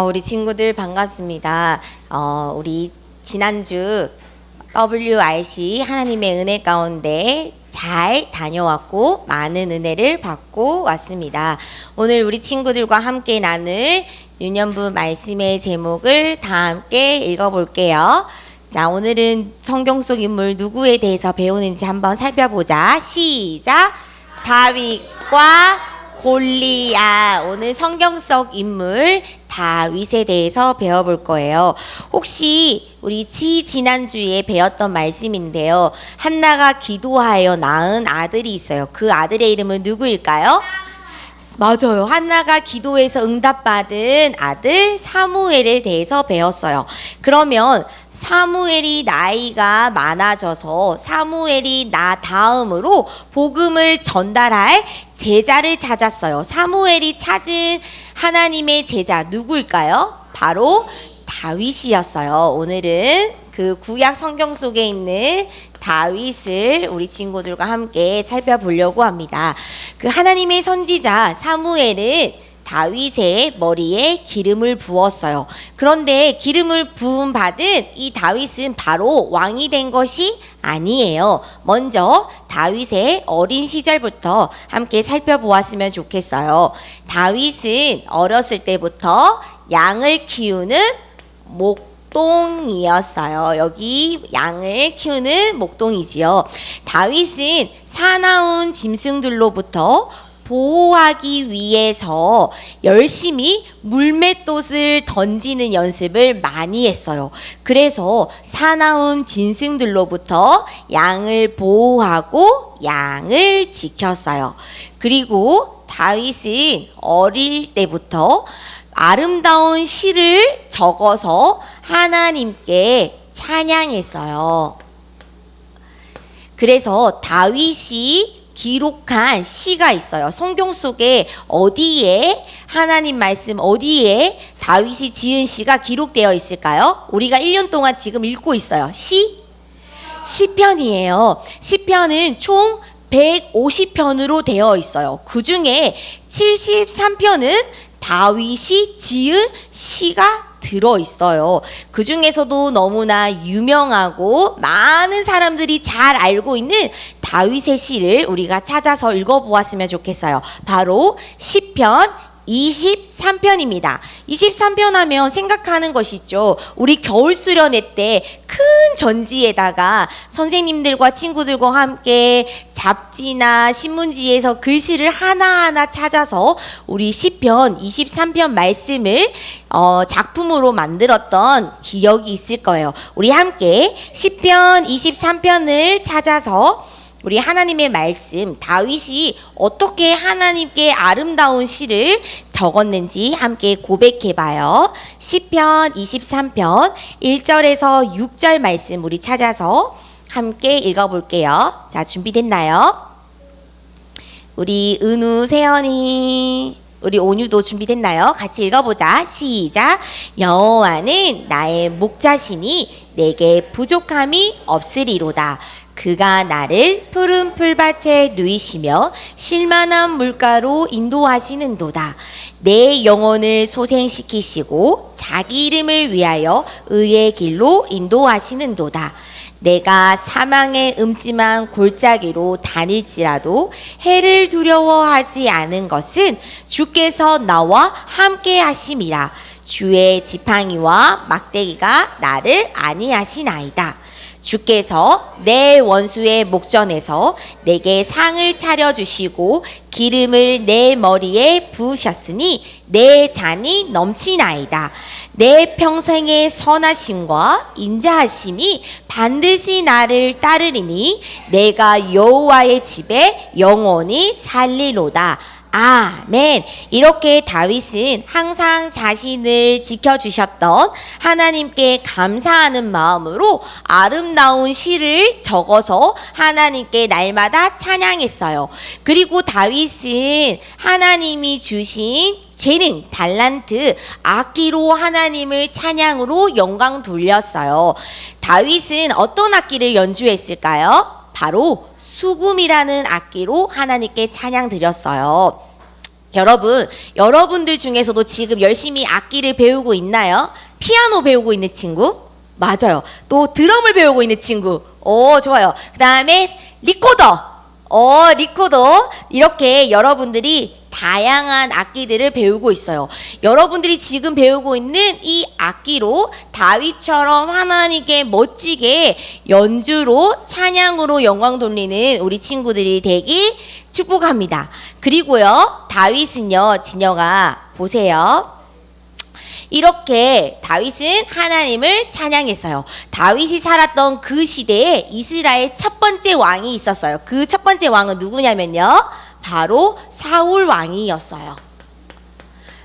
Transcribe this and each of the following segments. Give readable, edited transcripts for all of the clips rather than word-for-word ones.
우리 친구들 반갑습니다. 우리 지난주 WRC 하나님의 은혜 가운데 잘 다녀왔고 많은 은혜를 받고 왔습니다. 오늘 우리 친구들과 함께 나눌 유년부 말씀의 제목을 다 함께 읽어볼게요. 자, 오늘은 성경 속 인물 누구에 대해서 배우는지 한번 살펴보자. 시작! 다윗과 골리앗. 오늘 성경 속 인물 다윗에 대해서 배워볼 거예요. 혹시 우리 지난주에 배웠던 말씀인데요. 한나가 기도하여 낳은 아들이 있어요. 그 아들의 이름은 누구일까요? 맞아요. 한나가 기도해서 응답받은 아들 사무엘에 대해서 배웠어요. 그러면 사무엘이 나이가 많아져서 사무엘이 나 다음으로 복음을 전달할 제자를 찾았어요. 사무엘이 찾은 하나님의 제자 누구일까요? 바로 다윗이었어요. 오늘은 그 구약 성경 속에 있는 다윗을 우리 친구들과 함께 살펴보려고 합니다. 그 하나님의 선지자 사무엘은 다윗의 머리에 기름을 부었어요. 그런데 기름을 부음 받은 이 다윗은 바로 왕이 된 것이 아니에요. 먼저 다윗의 어린 시절부터 함께 살펴보았으면 좋겠어요. 다윗은 어렸을 때부터 양을 키우는 목동이었어요. 여기 양을 키우는 목동이지요. 다윗은 사나운 짐승들로부터 보호하기 위해서 열심히 물맷돌을 던지는 연습을 많이 했어요. 그래서 사나운 짐승들로부터 양을 보호하고 양을 지켰어요. 그리고 다윗은 어릴 때부터 아름다운 시를 적어서 하나님께 찬양했어요. 그래서 다윗이 기록한 시가 있어요. 성경 속에 어디에 하나님 말씀 어디에 다윗이 지은 시가 기록되어 있을까요? 우리가 1년 동안 지금 읽고 있어요. 시편이에요. 시편은 총 150편으로 되어 있어요. 그 중에 73편은 다윗이 지은 시가 들어있어요. 그 중에서도 너무나 유명하고 많은 사람들이 잘 알고 있는 다윗의 시를 우리가 찾아서 읽어보았으면 좋겠어요. 바로 시편 23편입니다. 23편 하면 생각하는 것이 있죠. 우리 겨울 수련회 때 큰 전지에다가 선생님들과 친구들과 함께 잡지나 신문지에서 글씨를 하나하나 찾아서 우리 시편 23편 말씀을 작품으로 만들었던 기억이 있을 거예요. 우리 함께 시편 23편을 찾아서 우리 하나님의 말씀 다윗이 어떻게 하나님께 아름다운 시를 적었는지 함께 고백해봐요. 시편 23편 1절에서 6절 말씀 우리 찾아서 함께 읽어볼게요. 자, 준비됐나요? 우리 은우, 세연이, 우리 온유도 준비됐나요? 같이 읽어보자. 시작. 여호와는 나의 목자시니 내게 부족함이 없으리로다. 그가 나를 푸른 풀밭에 누이시며 쉴만한 물가로 인도하시는도다. 내 영혼을 소생시키시고 자기 이름을 위하여 의의 길로 인도하시는도다. 내가 사망의 음침한 골짜기로 다닐지라도 해를 두려워하지 않은 것은 주께서 나와 함께 하심이라. 주의 지팡이와 막대기가 나를 안위하시나이다. 주께서 내 원수의 목전에서 내게 상을 차려주시고 기름을 내 머리에 부으셨으니 내 잔이 넘치나이다. 내 평생의 선하심과 인자하심이 반드시 나를 따르리니 내가 여호와의 집에 영원히 살리로다. 아멘. 이렇게 다윗은 항상 자신을 지켜주셨던 하나님께 감사하는 마음으로 아름다운 시를 적어서 하나님께 날마다 찬양했어요. 그리고 다윗은 하나님이 주신 재능, 달란트, 악기로 하나님을 찬양으로 영광 돌렸어요. 다윗은 어떤 악기를 연주했을까요? 바로 수금이라는 악기로 하나님께 찬양 드렸어요. 여러분들 중에서도 지금 열심히 악기를 배우고 있나요? 피아노 배우고 있는 친구? 맞아요. 또 드럼을 배우고 있는 친구. 오, 좋아요. 그 다음에 리코더. 리코더. 이렇게 여러분들이 다양한 악기들을 배우고 있어요. 여러분들이 지금 배우고 있는 이 악기로 다윗처럼 하나님께 멋지게 연주로 찬양으로 영광 돌리는 우리 친구들이 되기 축복합니다. 그리고요, 다윗은요, 진영아, 보세요. 이렇게 다윗은 하나님을 찬양했어요. 다윗이 살았던 그 시대에 이스라엘 첫 번째 왕이 있었어요. 그 첫 번째 왕은 누구냐면요, 바로 사울 왕이었어요.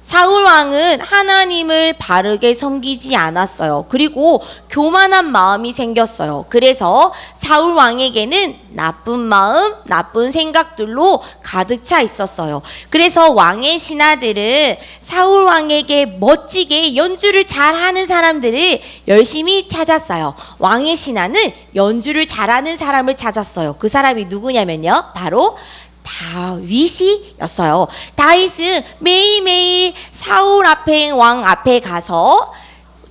사울 왕은 하나님을 바르게 섬기지 않았어요. 그리고 교만한 마음이 생겼어요. 그래서 사울 왕에게는 나쁜 마음, 나쁜 생각들로 가득 차 있었어요. 그래서 왕의 신하들은 사울 왕에게 멋지게 연주를 잘하는 사람들을 열심히 찾았어요. 왕의 신하는 연주를 잘하는 사람을 찾았어요. 그 사람이 누구냐면요, 바로 다윗이었어요. 다윗은 매일매일 사울 앞에, 왕 앞에 가서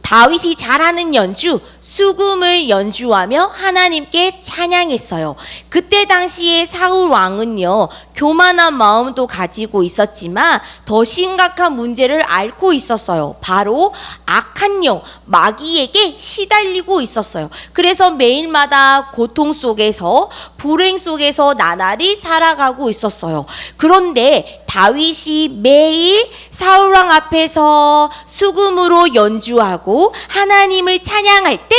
다윗이 잘하는 연주, 수금을 연주하며 하나님께 찬양했어요. 그때 당시에 사울 왕은요, 교만한 마음도 가지고 있었지만 더 심각한 문제를 앓고 있었어요. 바로 악한 영, 마귀에게 시달리고 있었어요. 그래서 매일마다 고통 속에서, 불행 속에서 나날이 살아가고 있었어요. 그런데 다윗이 매일 사울 왕 앞에서 수금으로 연주하고 하나님을 찬양할 때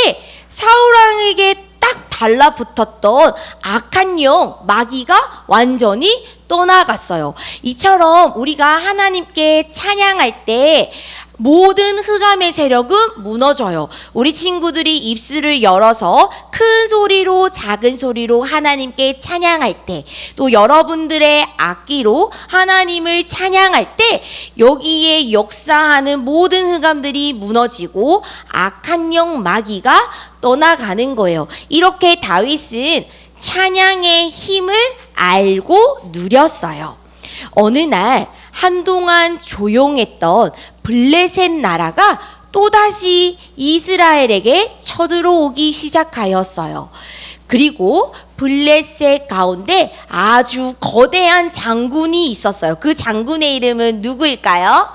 사울 왕에게 딱 달라붙었던 악한 영, 마귀가 완전히 떠나갔어요. 이처럼 우리가 하나님께 찬양할 때 모든 흑암의 세력은 무너져요. 우리 친구들이 입술을 열어서 큰 소리로 작은 소리로 하나님께 찬양할 때, 또 여러분들의 악기로 하나님을 찬양할 때 여기에 역사하는 모든 흑암들이 무너지고 악한 영, 마귀가 떠나가는 거예요. 이렇게 다윗은 찬양의 힘을 알고 누렸어요. 어느 날 한동안 조용했던 블레셋 나라가 또다시 이스라엘에게 쳐들어오기 시작하였어요. 그리고 블레셋 가운데 아주 거대한 장군이 있었어요. 그 장군의 이름은 누구일까요?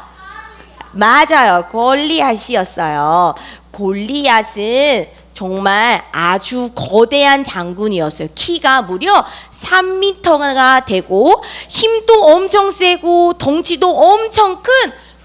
맞아요. 골리앗이었어요. 골리앗은 정말 아주 거대한 장군이었어요. 키가 무려 3m가 되고 힘도 엄청 세고 덩치도 엄청 큰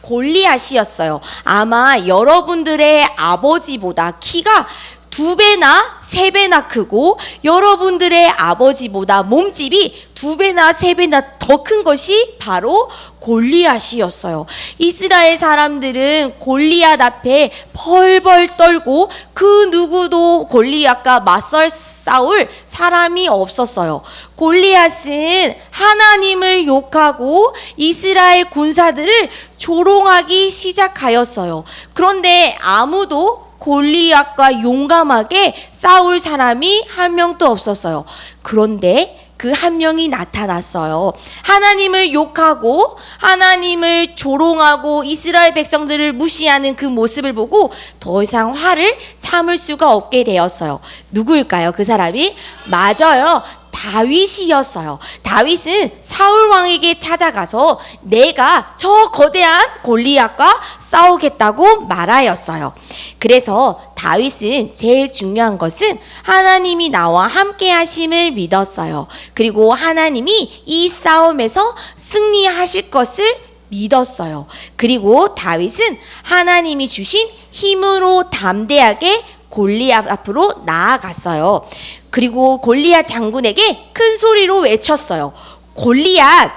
골리앗이었어요. 아마 여러분들의 아버지보다 키가 2배나 3배나 크고 여러분들의 아버지보다 몸집이 2배나 3배나 더 큰 것이 바로 골리앗이었어요. 이스라엘 사람들은 골리앗 앞에 벌벌 떨고 그 누구도 골리앗과 맞설 싸울 사람이 없었어요. 골리앗은 하나님을 욕하고 이스라엘 군사들을 조롱하기 시작하였어요. 그런데 아무도 골리앗과 용감하게 싸울 사람이 한 명도 없었어요. 그런데 그 한 명이 나타났어요. 하나님을 욕하고 하나님을 조롱하고 이스라엘 백성들을 무시하는 그 모습을 보고 더 이상 화를 참을 수가 없게 되었어요. 누구일까요? 그 사람이? 맞아요. 다윗이었어요. 다윗은 사울 왕에게 찾아가서 내가 저 거대한 골리앗과 싸우겠다고 말하였어요. 그래서 다윗은 제일 중요한 것은 하나님이 나와 함께 하심을 믿었어요. 그리고 하나님이 이 싸움에서 승리하실 것을 믿었어요. 그리고 다윗은 하나님이 주신 힘으로 담대하게 골리앗 앞으로 나아갔어요. 그리고 골리앗 장군에게 큰 소리로 외쳤어요. 골리앗,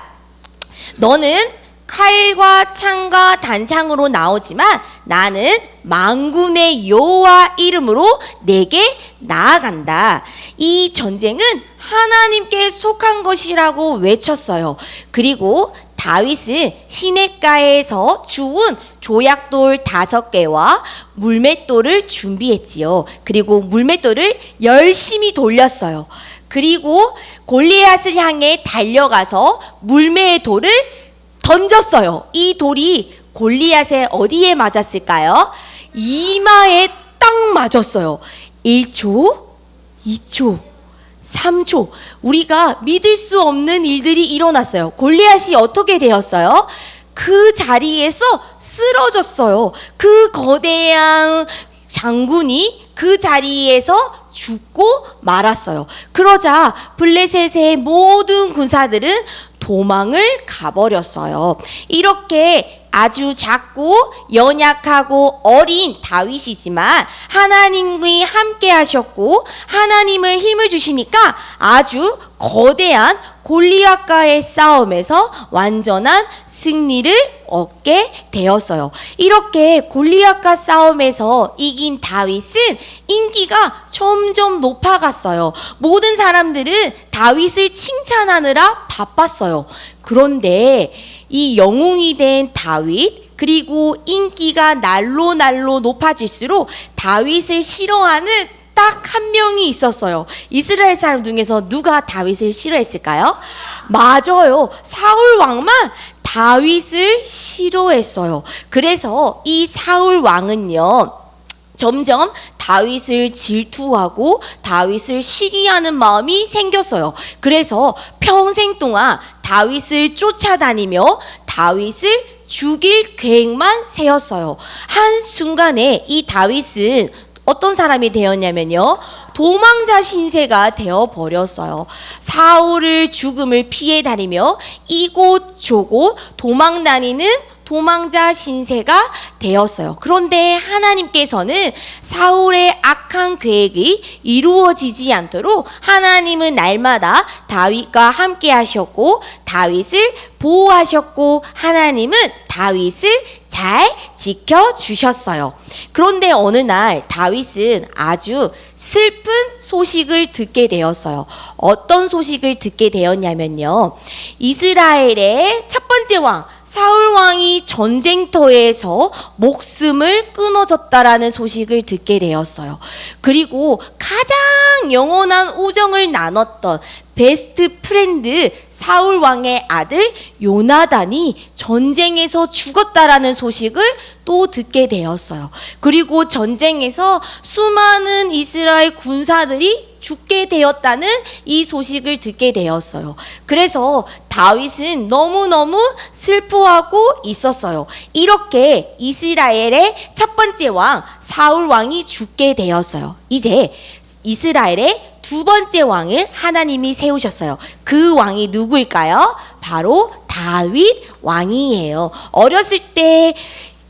너는 칼과 창과 단창으로 나오지만 나는 만군의 여호와 이름으로 내게 나아간다. 이 전쟁은 하나님께 속한 것이라고 외쳤어요. 그리고 다윗은 시냇가에서 주운 조약돌 5개와 물맷돌을 준비했지요. 그리고 물맷돌을 열심히 돌렸어요. 그리고 골리앗을 향해 달려가서 물맷돌을 던졌어요. 이 돌이 골리앗의 어디에 맞았을까요? 이마에 딱 맞았어요. 1초, 2초, 3초. 우리가 믿을 수 없는 일들이 일어났어요. 골리앗이 어떻게 되었어요? 그 자리에서 쓰러졌어요. 그 거대한 장군이 그 자리에서 죽고 말았어요. 그러자 블레셋의 모든 군사들은 도망을 가버렸어요. 이렇게 아주 작고 연약하고 어린 다윗이지만 하나님이 함께 하셨고 하나님을 힘을 주시니까 아주 거대한 골리앗과의 싸움에서 완전한 승리를 얻게 되었어요. 이렇게 골리앗과 싸움에서 이긴 다윗은 인기가 점점 높아갔어요. 모든 사람들은 다윗을 칭찬하느라 바빴어요. 그런데 이 영웅이 된 다윗, 그리고 인기가 날로 높아질수록 다윗을 싫어하는 딱 한 명이 있었어요. 이스라엘 사람 중에서 누가 다윗을 싫어했을까요? 맞아요. 사울 왕만 다윗을 싫어했어요. 그래서 이 사울 왕은요, 점점 다윗을 질투하고 다윗을 시기하는 마음이 생겼어요. 그래서 평생 동안 다윗을 쫓아다니며 다윗을 죽일 계획만 세웠어요. 한순간에 이 다윗은 어떤 사람이 되었냐면요, 도망자 신세가 되어버렸어요. 사울을 죽음을 피해 다니며 이곳저곳 도망다니는 도망자 신세가 되었어요. 그런데 하나님께서는 사울의 악한 계획이 이루어지지 않도록 하나님은 날마다 다윗과 함께 하셨고 다윗을 보호하셨고 하나님은 다윗을 잘 지켜주셨어요. 그런데 어느 날 다윗은 아주 슬픈 소식을 듣게 되었어요. 어떤 소식을 듣게 되었냐면요, 이스라엘의 첫 번째 왕 사울 왕이 전쟁터에서 목숨을 끊어졌다라는 소식을 듣게 되었어요. 그리고 가장 영원한 우정을 나눴던 베스트 프렌드 사울 왕의 아들 요나단이 전쟁에서 죽었다라는 소식을 또 듣게 되었어요. 그리고 전쟁에서 수많은 이스라엘 군사들이 죽게 되었다는 이 소식을 듣게 되었어요. 그래서 다윗은 너무너무 슬퍼하고 있었어요. 이렇게 이스라엘의 첫 번째 왕 사울 왕이 죽게 되었어요. 이제 이스라엘의 두 번째 왕을 하나님이 세우셨어요. 그 왕이 누구일까요? 바로 다윗 왕이에요. 어렸을 때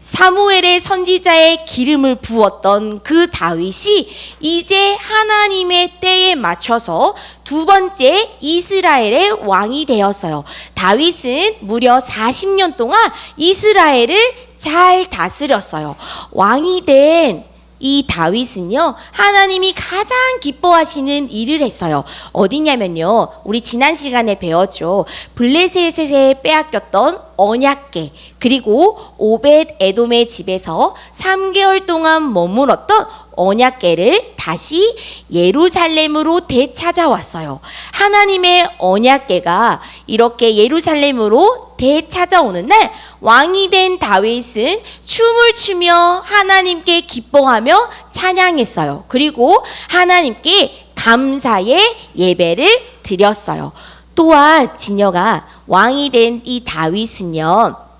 사무엘의 선지자의 기름을 부었던 그 다윗이 이제 하나님의 때에 맞춰서 두 번째 이스라엘의 왕이 되었어요. 다윗은 무려 40년 동안 이스라엘을 잘 다스렸어요. 왕이 된 이 다윗은요, 하나님이 가장 기뻐하시는 일을 했어요. 어디냐면요, 우리 지난 시간에 배웠죠. 블레셋에 빼앗겼던 언약궤, 그리고 오벳 에돔의 집에서 3개월 동안 머물었던 언약궤를 다시 예루살렘으로 되찾아왔어요. 하나님의 언약궤가 이렇게 예루살렘으로 되찾아오는 날 왕이 된 다윗은 춤을 추며 하나님께 기뻐하며 찬양했어요. 그리고 하나님께 감사의 예배를 드렸어요. 또한 지녀가 왕이 된 이 다윗은요,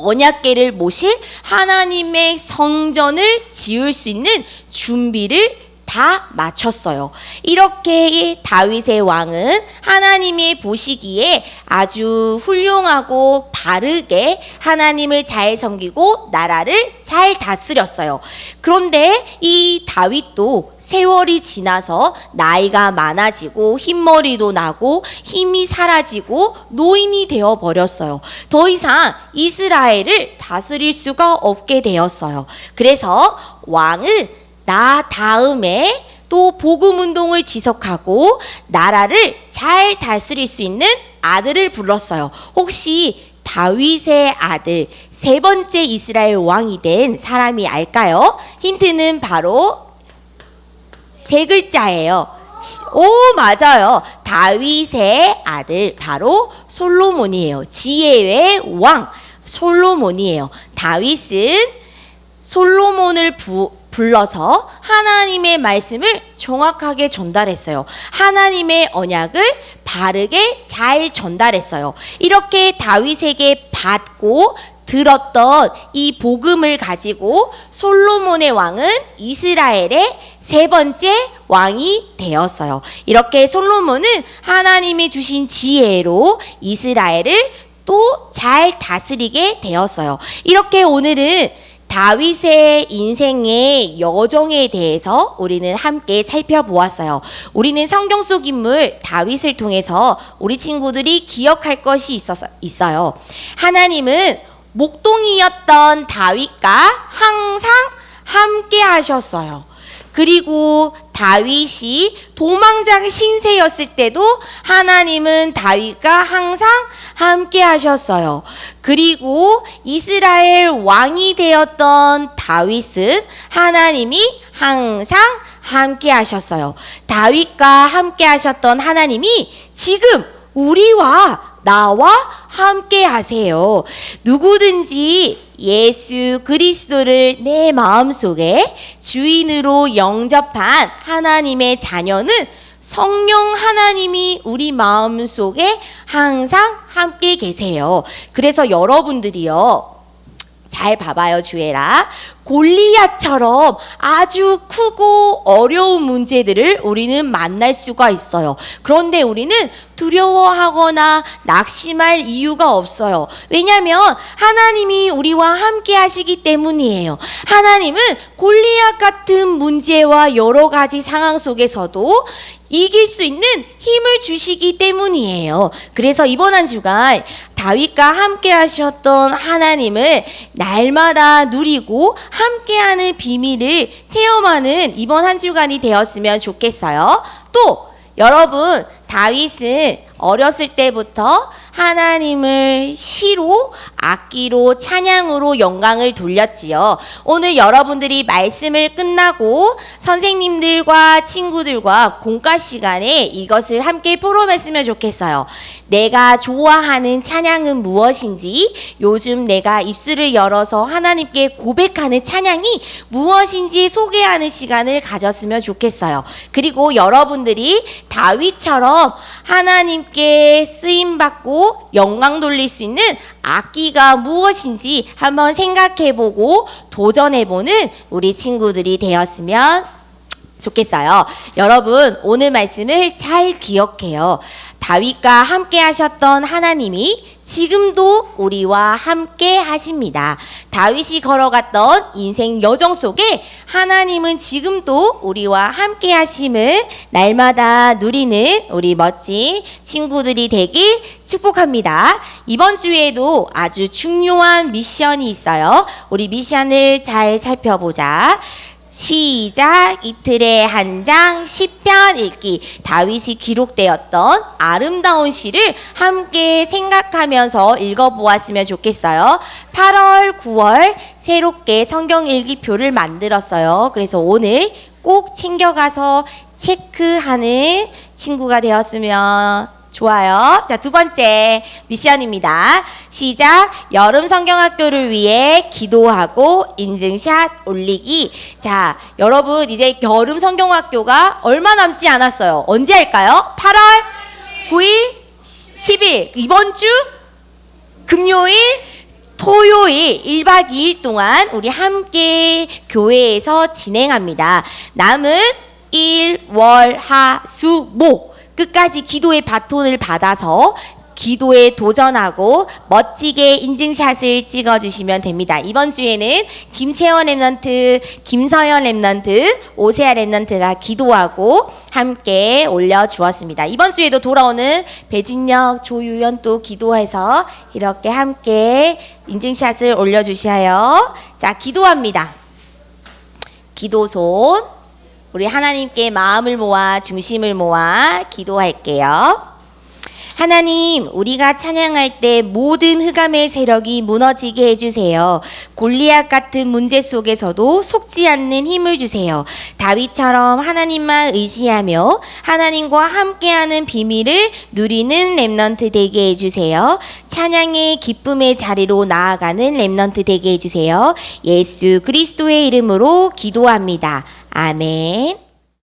언약궤를 모실 하나님의 성전을 지을 수 있는 준비를 다 마쳤어요. 이렇게 다윗의 왕은 하나님이 보시기에 아주 훌륭하고 바르게 하나님을 잘 섬기고 나라를 잘 다스렸어요. 그런데 이 다윗도 세월이 지나서 나이가 많아지고 흰머리도 나고 힘이 사라지고 노인이 되어 버렸어요. 더 이상 이스라엘을 다스릴 수가 없게 되었어요. 그래서 왕은 나 다음에 또 복음 운동을 지속하고 나라를 잘 다스릴 수 있는 아들을 불렀어요. 혹시 다윗의 아들 세 번째 이스라엘 왕이 된 사람이 알까요? 힌트는 바로 세 글자예요. 오, 맞아요. 다윗의 아들 바로 솔로몬이에요. 지혜의 왕 솔로몬이에요. 다윗은 솔로몬을 불러서 하나님의 말씀을 정확하게 전달했어요. 하나님의 언약을 바르게 잘 전달했어요. 이렇게 다윗에게 받고 들었던 이 복음을 가지고 솔로몬의 왕은 이스라엘의 세 번째 왕이 되었어요. 이렇게 솔로몬은 하나님이 주신 지혜로 이스라엘을 또 잘 다스리게 되었어요. 이렇게 오늘은 다윗의 인생의 여정에 대해서 우리는 함께 살펴보았어요. 우리는 성경 속 인물 다윗을 통해서 우리 친구들이 기억할 것이 있어요. 하나님은 목동이었던 다윗과 항상 함께 하셨어요. 그리고 다윗이 도망자 신세였을 때도 하나님은 다윗과 항상 함께 하셨어요. 그리고 이스라엘 왕이 되었던 다윗은 하나님이 항상 함께 하셨어요. 다윗과 함께 하셨던 하나님이 지금 우리와 나와 함께 하세요. 누구든지 예수 그리스도를 내 마음속에 주인으로 영접한 하나님의 자녀는 성령 하나님이 우리 마음속에 항상 함께 계세요. 그래서 여러분들이요, 잘 봐봐요, 주애라. 골리앗처럼 아주 크고 어려운 문제들을 우리는 만날 수가 있어요. 그런데 우리는 두려워하거나 낙심할 이유가 없어요. 왜냐하면 하나님이 우리와 함께 하시기 때문이에요. 하나님은 골리앗 같은 문제와 여러 가지 상황 속에서도 이길 수 있는 힘을 주시기 때문이에요. 그래서 이번 한 주간 다윗과 함께 하셨던 하나님을 날마다 누리고 함께하는 비밀을 체험하는 이번 한 주간이 되었으면 좋겠어요. 또 여러분, 다윗은 어렸을 때부터 하나님을 시로, 악기로, 찬양으로 영광을 돌렸지요. 오늘 여러분들이 말씀을 끝나고 선생님들과 친구들과 공과 시간에 이것을 함께 포럼했으면 좋겠어요. 내가 좋아하는 찬양은 무엇인지, 요즘 내가 입술을 열어서 하나님께 고백하는 찬양이 무엇인지 소개하는 시간을 가졌으면 좋겠어요. 그리고 여러분들이 다윗처럼 하나님께 쓰임받고 영광 돌릴 수 있는 악기가 무엇인지 한번 생각해보고 도전해보는 우리 친구들이 되었으면 좋겠어요. 여러분, 오늘 말씀을 잘 기억해요. 다윗과 함께 하셨던 하나님이 지금도 우리와 함께 하십니다. 다윗이 걸어갔던 인생 여정 속에 하나님은 지금도 우리와 함께 하심을 날마다 누리는 우리 멋진 친구들이 되길 축복합니다. 이번 주에도 아주 중요한 미션이 있어요. 우리 미션을 잘 살펴보자. 시작. 이틀에 한 장 시편 읽기. 다윗이 기록되었던 아름다운 시를 함께 생각하면서 읽어보았으면 좋겠어요. 8월, 9월 새롭게 성경 읽기표를 만들었어요. 그래서 오늘 꼭 챙겨가서 체크하는 친구가 되었으면 좋아요. 자, 두 번째 미션입니다. 시작. 여름 성경학교를 위해 기도하고 인증샷 올리기. 자, 여러분 이제 여름 성경학교가 얼마 남지 않았어요. 언제 할까요? 8월 9일, 10일. 이번 주 금요일, 토요일 1박 2일 동안 우리 함께 교회에서 진행합니다. 남은 일, 월, 하, 수, 목 끝까지 기도의 바톤을 받아서 기도에 도전하고 멋지게 인증샷을 찍어주시면 됩니다. 이번 주에는 김채원 랩런트, 김서연 랩런트, 오세아 랩런트가 기도하고 함께 올려주었습니다. 이번 주에도 돌아오는 배진혁, 조유연 또 기도해서 이렇게 함께 인증샷을 올려주셔요. 자, 기도합니다. 기도손. 우리 하나님께 마음을 모아 중심을 모아 기도할게요. 하나님, 우리가 찬양할 때 모든 흑암의 세력이 무너지게 해주세요. 골리앗 같은 문제 속에서도 속지 않는 힘을 주세요. 다윗처럼 하나님만 의지하며 하나님과 함께하는 비밀을 누리는 렘넌트 되게 해주세요. 찬양의 기쁨의 자리로 나아가는 렘넌트 되게 해주세요. 예수 그리스도의 이름으로 기도합니다. 아멘.